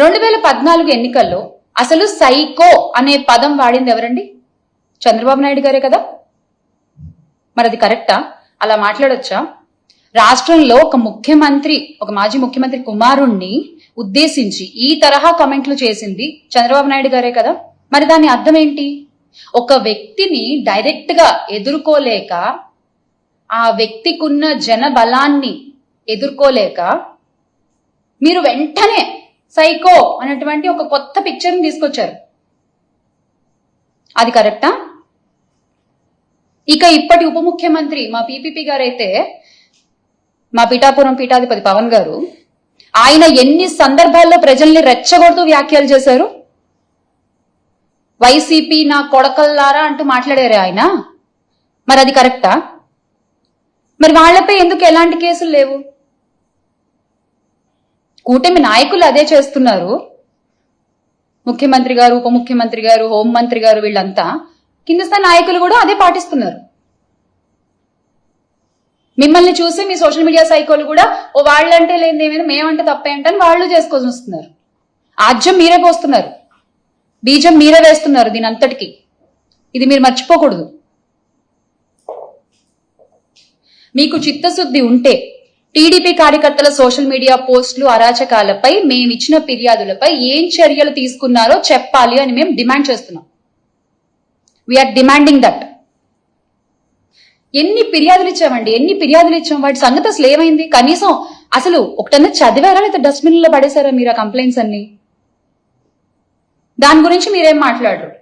2014 ఎన్నికల్లో అసలు సైకో అనే పదం వాడింది ఎవరండి? చంద్రబాబు నాయుడు గారే కదా. మరి అది కరెక్టా? అలా మాట్లాడొచ్చా? రాష్ట్రంలో ఒక మాజీ ముఖ్యమంత్రి కుమారుణ్ణి ఉద్దేశించి ఈ తరహా కమెంట్లు చేసింది చంద్రబాబు నాయుడు గారే కదా. మరి దాని అర్థం ఏంటి? ఒక వ్యక్తిని డైరెక్ట్ గా ఎదుర్కోలేక, ఆ వ్యక్తికున్న జన బలాన్ని ఎదుర్కోలేక మీరు వెంటనే సైకో అనేటువంటి ఒక కొత్త పిక్చర్ని తీసుకొచ్చారు. అది కరెక్టా? ఇక ఇప్పటి ఉప ముఖ్యమంత్రి మా పీపీపీ గారైతే, మా పిఠాపురం పీఠాధిపతి పవన్ గారు, ఆయన ఎన్ని సందర్భాల్లో ప్రజల్ని రెచ్చగొడుతూ వ్యాఖ్యలు చేశారు. వైసీపీ నా కొడకల్లారా అంటూ మాట్లాడారు ఆయన. మరి అది కరెక్టా? మరి వాళ్లపై ఎందుకు ఎలాంటి కేసులు లేవు? కూటమి నాయకులు అదే చేస్తున్నారు. ముఖ్యమంత్రి గారు, ఉప ముఖ్యమంత్రి గారు, హోంమంత్రి గారు, వీళ్ళంతా కింద స్థాయి నాయకులు కూడా అదే పాటిస్తున్నారు. మిమ్మల్ని చూసి మీ సోషల్ మీడియా సైకోలు కూడా ఓ వాళ్ళంటే లేని ఏమైనా మేమంటే తప్పేంటని వాళ్ళు చేసుకొని వస్తున్నారు. ఆజ్యం మీరే పోస్తున్నారు, బీజం మీరే వేస్తున్నారు దీని అంతటికి. ఇది మీరు మర్చిపోకూడదు. మీకు చిత్తశుద్ధి ఉంటే టీడీపీ కార్యకర్తల సోషల్ మీడియా పోస్టులు, అరాచకాలపై మేమిచ్చిన ఫిర్యాదులపై ఏం చర్యలు తీసుకున్నారో చెప్పాలి అని మేము డిమాండ్ చేస్తున్నాం. We're demanding that. ఎన్ని ఫిర్యాదులు ఇచ్చాం? వాటి సంగతి అసలు ఏమైంది? కనీసం అసలు ఒకటన్నా చదివారా లేదా డస్ట్బిన్ లో పడేశారా మీరు ఆ కంప్లైంట్స్ అన్ని? దాని గురించి మీరేం మాట్లాడరు.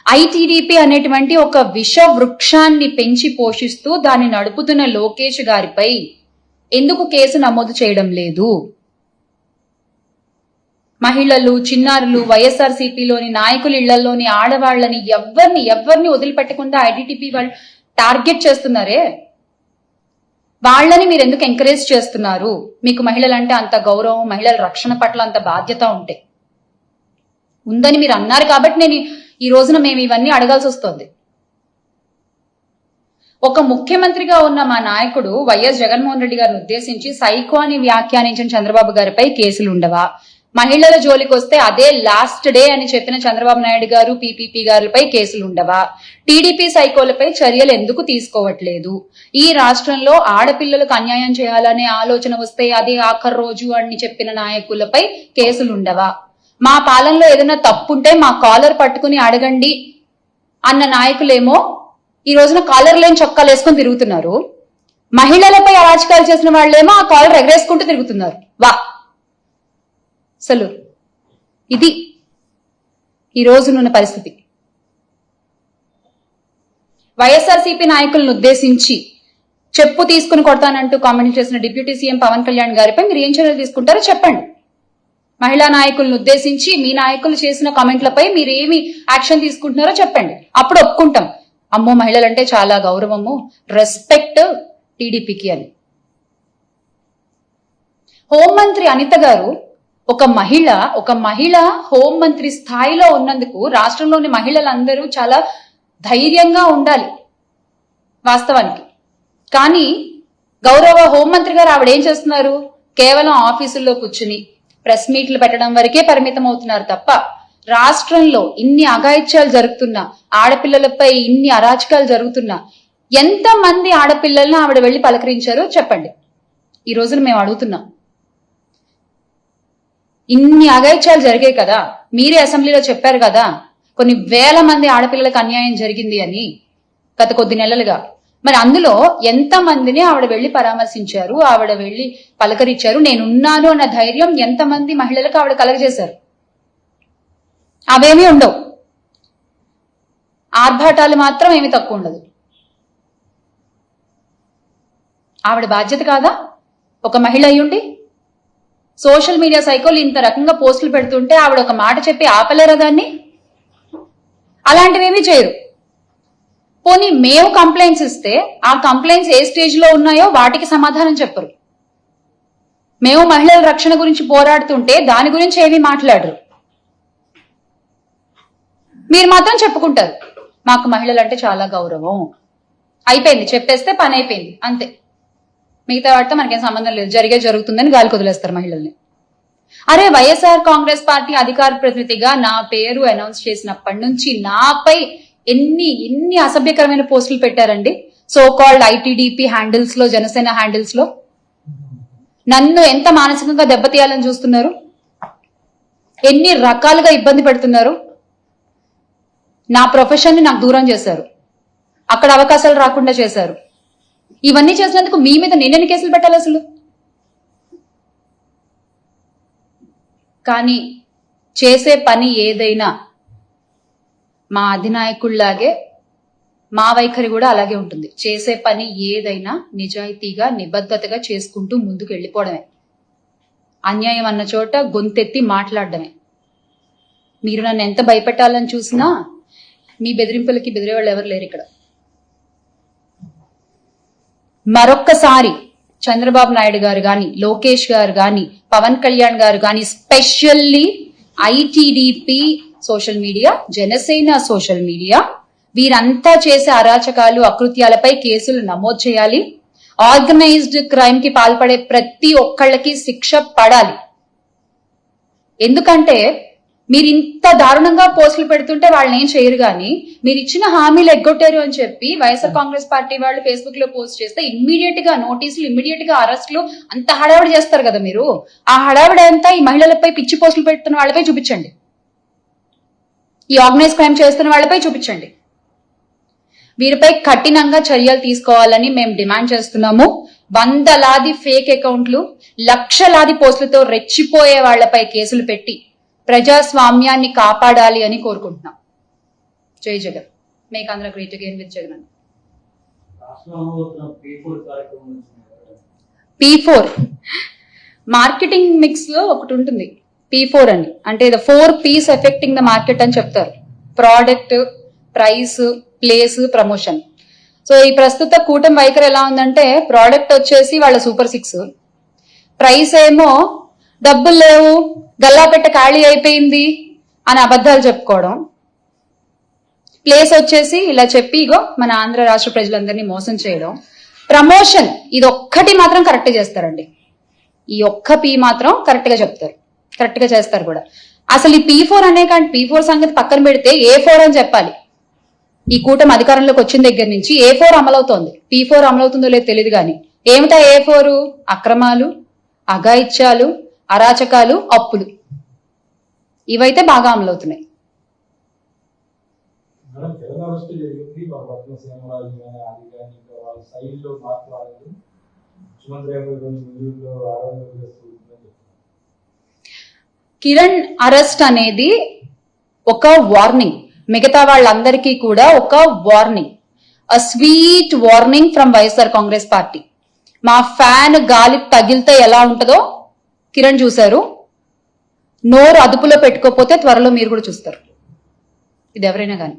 ఐటీడీపీ అనేటువంటి ఒక విష వృక్షాన్ని పెంచి పోషిస్తూ దాన్ని నడుపుతున్న లోకేష్ గారిపై ఎందుకు కేసు నమోదు చేయడం లేదు? మహిళలు, చిన్నారులు, వైఎస్ఆర్సీపీలోని నాయకుల ఇళ్లలోని ఆడవాళ్లని ఎవరిని వదిలిపెట్టకుండా ఐటీడీపీ వాళ్ళు టార్గెట్ చేస్తున్నారే, వాళ్ళని మీరు ఎందుకు ఎంకరేజ్ చేస్తున్నారు? మీకు మహిళలంటే అంత గౌరవం, మహిళల రక్షణ పట్ల అంత బాధ్యత ఉందని మీరు అన్నారు కాబట్టి నేను ఈ రోజున మేము ఇవన్నీ అడగాల్సి వస్తుంది. ఒక ముఖ్యమంత్రిగా ఉన్న మా నాయకుడు వైఎస్ జగన్మోహన్ రెడ్డి గారిని ఉద్దేశించి సైకో అని వ్యాఖ్యానించిన చంద్రబాబు గారిపై కేసులు ఉండవా? మహిళల జోలికి వస్తే అదే లాస్ట్ డే అని చెప్పిన చంద్రబాబు నాయుడు గారు, పీపీపీ గారిపై కేసులు ఉండవా? టీడీపీ సైకోలపై చర్యలు ఎందుకు తీసుకోవట్లేదు? ఈ రాష్ట్రంలో ఆడపిల్లలకు అన్యాయం చేయాలనే ఆలోచన వస్తే అదే ఆఖరి రోజు అని చెప్పిన నాయకులపై కేసులు ఉండవా? మా పాలనలో ఏదైనా తప్పుంటే మా కాలర్ పట్టుకుని అడగండి అన్న నాయకులేమో ఈ రోజున కాలర్ లేని చొక్కాలు వేసుకొని తిరుగుతున్నారు. మహిళలపై అరాచకాలు చేసిన వాళ్ళేమో ఆ కాలర్ ఎగరేసుకుంటూ తిరుగుతున్నారు. వా, అసలు ఇది ఈ రోజునున్న పరిస్థితి. వైఎస్ఆర్సీపీ నాయకులను ఉద్దేశించి చెప్పు తీసుకుని కొడతానంటూ కామెంట్ చేసిన డిప్యూటీ సీఎం పవన్ కళ్యాణ్ గారిపై మీరు ఏం చర్యలు తీసుకుంటారో చెప్పండి. మహిళా నాయకులను ఉద్దేశించి మీ నాయకులు చేసిన కామెంట్లపై మీరు ఏమి యాక్షన్ తీసుకుంటున్నారో చెప్పండి. అప్పుడు ఒప్పుకుంటాం, అమ్మో మహిళలంటే చాలా గౌరవము, రెస్పెక్ట్ టీడీపీకి అని. హోంమంత్రి అనిత గారు ఒక మహిళ హోంమంత్రి స్థాయిలో ఉన్నందుకు రాష్ట్రంలోని మహిళలందరూ చాలా ధైర్యంగా ఉండాలి వాస్తవానికి. కానీ గౌరవ హోంమంత్రి గారు ఆవిడ ఏం చేస్తున్నారు? కేవలం ఆఫీసుల్లో కూర్చుని ప్రెస్ మీట్లు పెట్టడం వరకే పరిమితం అవుతున్నారు తప్ప రాష్ట్రంలో ఇన్ని అఘాయిత్యాలు జరుగుతున్నా, ఆడపిల్లలపై ఇన్ని అరాచకాలు జరుగుతున్నా ఎంతమంది ఆడపిల్లలను ఆవిడ వెళ్లి పలకరించారో చెప్పండి. ఈ రోజున మేము అడుగుతున్నాం. ఇన్ని అఘాయిత్యాలు జరిగాయి కదా, మీరే అసెంబ్లీలో చెప్పారు కదా కొన్ని వేల మంది ఆడపిల్లలకు అన్యాయం జరిగింది అని గత కొద్ది నెలలుగా. మరి అందులో ఎంతమందిని ఆవిడ వెళ్లి పరామర్శించారు, ఆవిడ వెళ్లి పలకరించారు, నేనున్నాను అన్న ధైర్యం ఎంతమంది మహిళలకు ఆవిడ కలగజేశారు? అవేమీ ఉండవు. ఆర్భాటాలు మాత్రం ఏమీ తక్కువ ఉండదు. ఆవిడ బాధ్యత కాదా ఒక మహిళ అయ్యుండి? సోషల్ మీడియా సైకోలు ఇంత రకంగా పోస్టులు పెడుతుంటే ఆవిడ ఒక మాట చెప్పి ఆపలేరా దాన్ని? అలాంటివేమీ చేయరు. పోనీ మేము కంప్లైంట్స్ ఇస్తే ఆ కంప్లైంట్స్ ఏ స్టేజ్ లో ఉన్నాయో వాటికి సమాధానం చెప్పరు. మేము మహిళల రక్షణ గురించి పోరాడుతుంటే దాని గురించి ఏమీ మాట్లాడరు. మీరు మాత్రం చెప్పుకుంటారు మాకు మహిళలంటే చాలా గౌరవం, అయిపోయింది, చెప్పేస్తే పని అయిపోయింది అంతే, మిగతా వాటితో మనకేం సంబంధం లేదు, జరుగుతుందని గాలికి వదిలేస్తారు మహిళల్ని. అరే వైఎస్ఆర్ కాంగ్రెస్ పార్టీ అధికార ప్రతినిధిగా నా పేరు అనౌన్స్ చేసినప్పటి నుంచి నాపై ఎన్ని అసభ్యకరమైన పోస్టులు పెట్టారండి. సో కాల్డ్ ఐటీడీపీ హ్యాండిల్స్ లో, జనసేన హ్యాండిల్స్ లో నన్ను ఎంత మానసికంగా దెబ్బతీయాలని చూస్తున్నారు, ఎన్ని రకాలుగా ఇబ్బంది పెడుతున్నారు. నా ప్రొఫెషన్ ని నాకు దూరం చేశారు, అక్కడ అవకాశాలు రాకుండా చేశారు. ఇవన్నీ చేసినందుకు మీ మీద నేనెన్ని కేసులు పెట్టాలి అసలు? కానీ చేసే పని ఏదైనా మా అధినాయకుల్లాగే మా వైఖరి కూడా అలాగే ఉంటుంది. చేసే పని ఏదైనా నిజాయితీగా, నిబద్ధతగా చేసుకుంటూ ముందుకు వెళ్ళిపోవడమే. అన్యాయం అన్న చోట గొంతెత్తి మాట్లాడడమే. మీరు నన్ను ఎంత భయపెట్టాలని చూసినా మీ బెదిరింపులకి బెదిరే వాళ్ళు ఎవరు లేరు ఇక్కడ. మరొక్కసారి చంద్రబాబు నాయుడు గారు గాని, లోకేష్ గారు గాని, పవన్ కళ్యాణ్ గారు గాని, specially ITDP social media, Janasena social media, వీరంతా చేసే అరాచకాలు, అకృత్యాలపై కేసులు నమోదు చేయాలి. ఆర్గనైజ్డ్ క్రైమ్ కి పాల్పడే ప్రతి ఒక్కళ్ళకి శిక్ష పడాలి. ఎందుకంటే మీరు ఇంత దారుణంగా పోస్టులు పెడుతుంటే వాళ్ళని ఏం చేయరు, కానీ మీరు ఇచ్చిన హామీలు ఎగ్గొట్టారు అని చెప్పి వైఎస్ఆర్ కాంగ్రెస్ పార్టీ వాళ్ళు ఫేస్బుక్ లో పోస్ట్ చేస్తే ఇమ్మీడియట్ గా నోటీసులు, ఇమ్మీడియట్ గా అరెస్టులు, అంత హడావిడి చేస్తారు కదా మీరు. ఆ హడావిడి అంతా ఈ మహిళలపై పిచ్చి పోస్టులు పెడుతున్న వాళ్ళపై చూపించండి, ఈ ఆర్గనైజ్ క్రైమ్ చేస్తున్న వాళ్ళపై చూపించండి. వీరిపై కఠినంగా చర్యలు తీసుకోవాలని మేము డిమాండ్ చేస్తున్నాము. వందలాది ఫేక్ అకౌంట్లు, లక్షలాది పోస్టులతో రెచ్చిపోయే వాళ్లపై కేసులు పెట్టి ప్రజాస్వామ్యాన్ని కాపాడాలి అని కోరుకుంటున్నాం. జై Jagan. Make Andhra great again with Jagan. P4 marketing mix లో ఒకటి ఉంటుంది, P4 అని. అంటే 4 P's ఎఫెక్టింగ్ ద మార్కెట్ అని చెప్తారు. Product, price, place, promotion. So ఈ ప్రస్తుత కూటమి వైఖరి ఎలా ఉందంటే, ప్రోడక్ట్ వచ్చేసి వాళ్ళ సూపర్ 6, ప్రైస్ ఏమో డబ్బులు లేవు, గల్లాపెట్ట ఖాళీ అయిపోయింది అని అబద్ధాలు చెప్పుకోవడం, ప్లేస్ వచ్చేసి ఇలా చెప్పి ఇగో మన ఆంధ్ర రాష్ట్ర ప్రజలందరినీ మోసం చేయడం, ప్రమోషన్ ఇది ఒక్కటి మాత్రం కరెక్ట్ చేస్తారండి. ఈ ఒక్క P మాత్రం కరెక్ట్ గా చెప్తారు, కరెక్ట్ గా చేస్తారు కూడా. అసలు ఈ P4 అనే కానీ P4 సంగతి పక్కన పెడితే A4 అని చెప్పాలి. ఈ కూటమి అధికారంలోకి వచ్చిన దగ్గర నుంచి A4 అమలవుతోంది. P4 అమలవుతుందో లేదో తెలియదు కానీ ఏమిటా A4? అక్రమాలు, అఘాయిత్యాలు, అరాచకాలు, అప్పులు, ఇవైతే బాగా అమలవుతున్నాయి. కిరణ్ అరెస్ట్ అనేది ఒక వార్నింగ్, మిగతా వాళ్ళందరికీ కూడా ఒక warning, a sweet warning from YSR Congress party. మా ఫ్యాన్ గాలి తగిలితే ఎలా ఉంటుందో కిరణ్ చూశారు. నోరు అదుపులో పెట్టుకోకపోతే త్వరలో మీరు కూడా చూస్తారు, ఇది ఎవరైనా కానీ.